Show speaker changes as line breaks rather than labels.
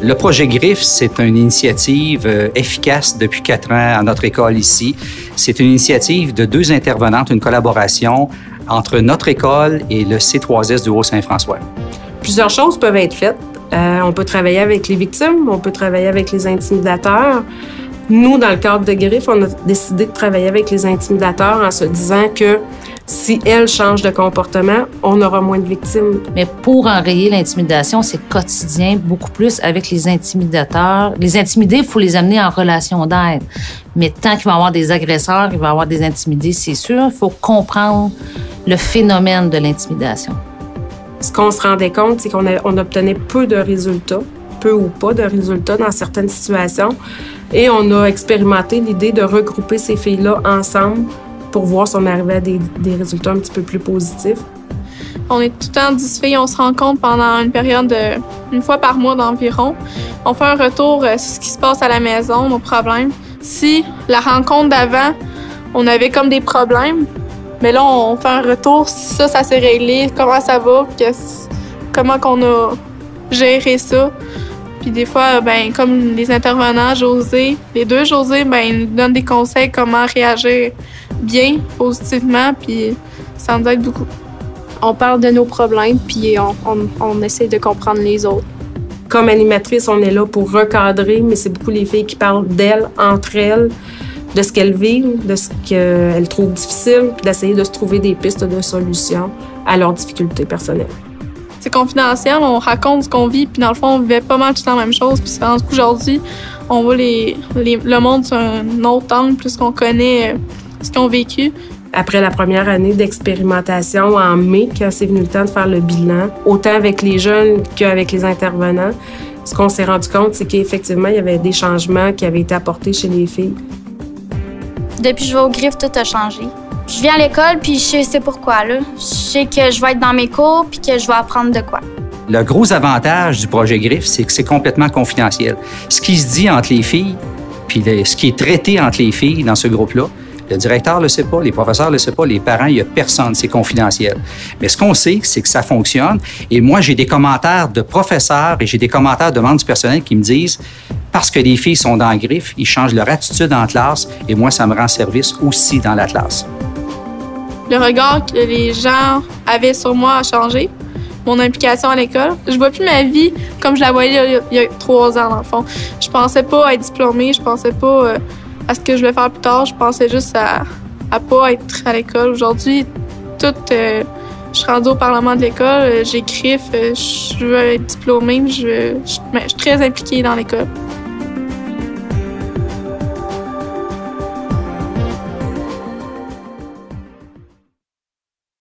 Le projet GRIFF, c'est une initiative efficace depuis 4 ans à notre école ici. C'est une initiative de 2 intervenantes, une collaboration entre notre école et le C3S du Haut-Saint-François.
Plusieurs choses peuvent être faites. On peut travailler avec les victimes, on peut travailler avec les intimidateurs. Nous, dans le cadre de GRIFF, on a décidé de travailler avec les intimidateurs en se disant que si elles changent de comportement, on aura moins de victimes.
Mais pour enrayer l'intimidation, c'est quotidien, beaucoup plus avec les intimidateurs. Les intimidés, il faut les amener en relation d'aide. Mais tant qu'il va y avoir des agresseurs, il va y avoir des intimidés, c'est sûr. Il faut comprendre le phénomène de l'intimidation.
Ce qu'on se rendait compte, c'est qu'on obtenait peu de résultats, peu ou pas de résultats dans certaines situations. Et on a expérimenté l'idée de regrouper ces filles-là ensemble pour voir si on arrivait à des résultats un petit peu plus positifs.
On est tout le temps 10 filles, on se rencontre pendant une période de 1 fois par mois d'environ. On fait un retour sur ce qui se passe à la maison, nos problèmes. Si la rencontre d'avant, on avait comme des problèmes, mais là, on fait un retour, si ça s'est réglé, comment ça va, comment qu'on a géré ça. Puis des fois, comme les intervenants, José, les 2 José, ils nous donnent des conseils comment réagir bien, positivement, puis ça nous aide beaucoup.
On parle de nos problèmes, puis on essaie de comprendre les autres.
Comme animatrice, on est là pour recadrer, mais c'est beaucoup les filles qui parlent d'elles, entre elles, de ce qu'elles vivent, de ce qu'elles trouvent difficile, puis d'essayer de se trouver des pistes de solutions à leurs difficultés personnelles.
C'est confidentiel, on raconte ce qu'on vit, puis dans le fond, on vivait pas mal tout le temps la même chose. Puis aujourd'hui, on voit le monde sur un autre angle, plus qu'on connaît ce qu'ils ont vécu.
Après la première année d'expérimentation, en mai, quand c'est venu le temps de faire le bilan, autant avec les jeunes qu'avec les intervenants, ce qu'on s'est rendu compte, c'est qu'effectivement, il y avait des changements qui avaient été apportés chez les filles.
Depuis que je vais au GRIFF, tout a changé. Je viens à l'école, puis je sais pourquoi. Là. Je sais que je vais être dans mes cours, puis que je vais apprendre de quoi.
Le gros avantage du projet GRIFF, c'est que c'est complètement confidentiel. Ce qui se dit entre les filles, puis ce qui est traité entre les filles dans ce groupe-là, le directeur ne le sait pas, les professeurs ne le savent pas, les parents, il n'y a personne, c'est confidentiel. Mais ce qu'on sait, c'est que ça fonctionne. Et moi, j'ai des commentaires de professeurs et j'ai des commentaires de membres du personnel qui me disent parce que les filles sont dans le GRIFF, ils changent leur attitude en classe et moi, ça me rend service aussi dans la classe.
Le regard que les gens avaient sur moi a changé. Mon implication à l'école. Je vois plus ma vie comme je la voyais il y a 3 ans, dans le fond. Je pensais pas à être diplômée, je pensais pas à ce que je voulais faire plus tard. Je pensais juste à pas être à l'école. Aujourd'hui, je suis rendue au Parlement de l'école, j'ai GRIFF, je veux être diplômée, je suis très impliquée dans l'école.